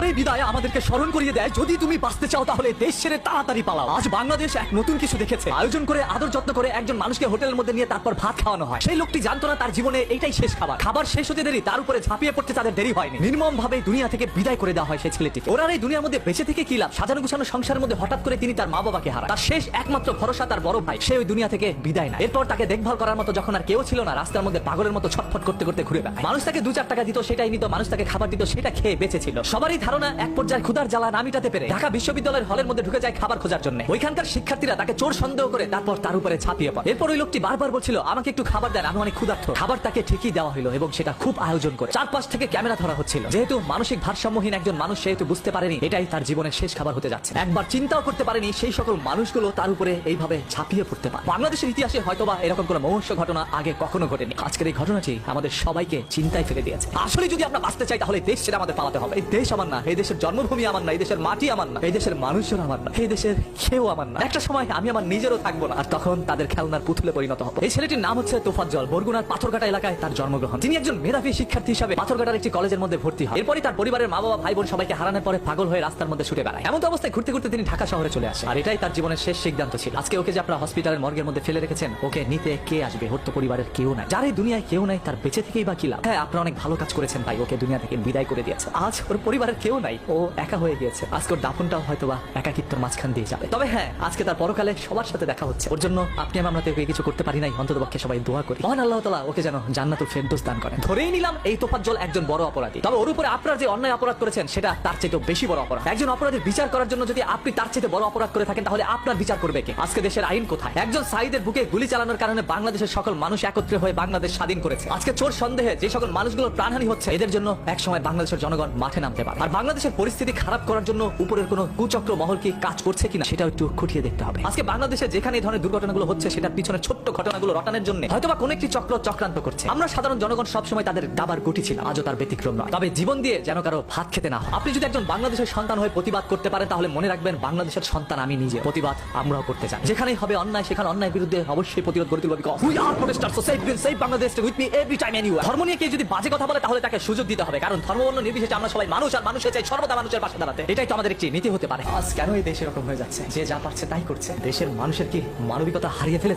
এই বিদায় আমাদেরকে স্মরণ করিয়ে দেয়, যদি তুমি বাঁচতে চাও তাহলে দেশ ছেড়ে তাড়াতাড়ি পালাও। আজ বাংলাদেশ এক নতুন কিছু দেখেছে। আয়োজন করে আদর যত্ন করে একজন মানুষকে হোটেলের মধ্যে নিয়ে তারপর ভাত খাওয়ানো হয়। সেই লোকটি জানতো না তার জীবনে এইটাই শেষ খাবার। খাবার শেষ হতে দেরি, তার উপরে ঝাঁপিয়ে পড়তে তাদের দেরি হয়নি। নির্মম ভাবে দুনিয়া থেকে বিদায় করে দেওয়া হয় সেই ছেলেটিকে। ওরা এই দুনিয়ার মধ্যে বেঁচে থেকে কি লাভ? সাজানো গুছানো সংসারের মধ্যে হঠাৎ করে তিনি তার মা বাবাকে হারান। তার শেষ একমাত্র ভরসা তার বড় ভাই, সে ওই দুনিয়া থেকে বিদায় নেয়। এরপর তাকে দেখভাল করার মতো যখন আর কেউ ছিল না, রাস্তার মধ্যে পাগলের মতো ছটফট করতে করতে ঘুরে বেড়ায়। মানুষ তাকে 2-4 টাকা দিত, সেটাই নিত। মানুষ তাকে খাবার দিত, সেটা খেয়ে বেঁচে ছিল। সবারই ধারণা এক পর্যায়ে ক্ষুধার জ্বালা না মিটাতে পেরে ঢাকা বিশ্ববিদ্যালয়ের হলের মধ্যে ঢুকে যায় খাবার খোঁজার জন্য। ওইখানকার শিক্ষার্থীরা তাকে চোর সন্দেহ করে তারপর তার উপরে ঝাঁপিয়ে পড়ে। এরপর ওই লোকটি বারবার বলছিল, আমাকে একটু খাবার দেন, আমি অনেক ক্ষুধার্ত। খাবার তাকে ঠিকই দেওয়া হলো এবং সেটা খুব আয়োজন করে। চারপাশ থেকে ক্যামেরা ধরা হচ্ছিল। যেহেতু মানসিক ভারসাম্যহীন একজন মানুষ, সেহেতু বুঝতে পারেনি এটাই তার জীবনের শেষ খাবার হতে যাচ্ছে। একবার চিন্তাও করতে পারেনি সেই সকল মানুষগুলো তার উপরে এইভাবে ঝাঁপিয়ে পড়তে পারে। বাংলাদেশের ইতিহাসে হয়তোবা এরকম কোনো মহর্ষ ঘটনা আগে কখনো ঘটেনি। আজকের এই ঘটনাটি আমাদের সবাইকে চিন্তায় ফেলে দিয়েছে। আসলে যদি আমরা বাঁচতে চাই তাহলে দেশ ছেড়ে আমাদের পালাতে হবে। এই দেশ আমার না, এই দেশের জন্মভূমি আমার না, এই দেশের মাটি আমার না, এই দেশের মানুষজন আমার না, এই দেশের কেউ আমার না। একটা সময় আমি আমার নিজেরও থাকবো না, আর তখন তাদের খেলনার পুতুলে পরিণত হবো। এই ছেলেটির নাম হচ্ছে তোফাজ্জল। বরগুনার পাথরঘাটা এলাকায় তার জন্মগ্রহণ। তিনি একজন মেধাবী শিক্ষার্থী হিসেবে পাথরঘাটার একটি কলেজের মধ্যে ভর্তি হয়। এরপরই তার পরিবারের মা বাবা ভাই বোন সবাইকে হারানোর পরে পাগল হয়ে রাস্তার মধ্যে ছুটে বেড়ায়। এমন অবস্থায় ঘুরতে ঘুরতে তিনি ঢাকা শহরে চলে আসে। আর এটাই তার জীবনের শেষ সিদ্ধান্ত ছিল। আজকে ওকে যে আপনারা হসপিটালের মর্গের মধ্যে ফেলে রেখেছেন, ওকে নিতে কে আসবে? ওর তো পরিবারের কেউ নাই। যার এই দুনিয়ায় কেউ নাই, তার বেঁচে থেকেই বা কি লাভ? হ্যাঁ, আপনারা অনেক ভালো কাজ করেছেন ভাই, ওকে দুনিয়া থেকে বিদায় করে দিয়েছে। আজ ওর পরিবারের কেউ নাই, ও একা হয়ে গিয়েছে। আজকে ওর দাফনটাও হয়তোবা একাকিত্বের মাঝখান দিয়ে যাবে। তবে হ্যাঁ, আজকে তার পরকালে সবার সাথে দেখা হচ্ছে। ওর জন্য আপনি আমরা তো কিছু করতে পারি নাই, অন্ততপক্ষে সবাই দোয়া করি মহান আল্লাহ তাআলা ওকে যেন জান্নাতুল ফেরদৌস দান করেন। ধরেই নিলাম এই তোফাজ্জল একজন বড় অপরাধী, তবে ওর উপরে আপনারা যে অন্যায় অপরাধ করেছেন সেটা তার চেয়ে বেশি বড় অপরাধ। একজন অপরাধীর বিচার করার জন্য যদি আপনি তার চেয়ে বড় অপরাধ করে থাকেন, তাহলে আপনার বিচার করবে কে? আজকে দেশের আইন কোথায়? একজন সাইদের বুকে গুলি চালানোর কারণে বাংলাদেশের সকল মানুষ একত্রে হয়ে বাংলাদেশ স্বাধীন করেছে। আজকে চোর সন্দেহে যে সকল মানুষগুলোর প্রাণহানি হচ্ছে, এদের জন্য একসময় বাংলাদেশের জনগণ মাঠে নামতে পারে। আর বাংলাদেশের পরিস্থিতি খারাপ করার জন্য উপরের কোনো কুচক্র মহল কি কাজ করছে কিনা সেটাও একটু খুঁটিয়ে দেখতে হবে। আজকে বাংলাদেশে যেখানে এই ধরনের দুর্ঘটনাগুলো হচ্ছে, সেটার পিছনে ছোট্ট ঘটনাগুলো রটানোর জন্য হয়তোবা কোন একটি চক্র চক্রান্ত করছে। আমরা সাধারণ জনগণ সবসময় তাদের দাবার গুটি ছিলাম, আজও তার ব্যতিক্রম নয়। তবে জীবন দিয়ে যেন কারো ভাত খেতে না হয়। আপনি যদি একজন বাংলাদেশের সন্তান হয়ে প্রতিবাদ করতে পারেন, তাহলে মনে রাখবেন বাংলাদেশের সন্তান আমি নিজে। প্রতিবাদ আমরাও করতে চাই। যেখানেই হবে অন্যায়, সেখানে অন্যায় বিরুদ্ধে অবশ্যই প্রতিরোধ গড়ে তুলব। We are protesters, so save Bangladesh with me every time anywhere. ধর্ম নিয়ে কেউ যদি বাজে কথা বলে, তাহলে তাকে সুযোগ দিতে হবে, কারণ ধর্মবর্ণ নির্বিশেষে আমরা সবাই মানুষ, আর মানুষের চাই সর্বদা মানুষের পাশে দাঁড়াতে। এটাই তো আমাদের একটি নীতি হতে পারে। আজ কেন এই দেশ এরকম হয়ে যাচ্ছে? যে যা পারছে তাই করছে। দেশের মানুষের কি মানবিকতা হারিয়ে ফেলেছে?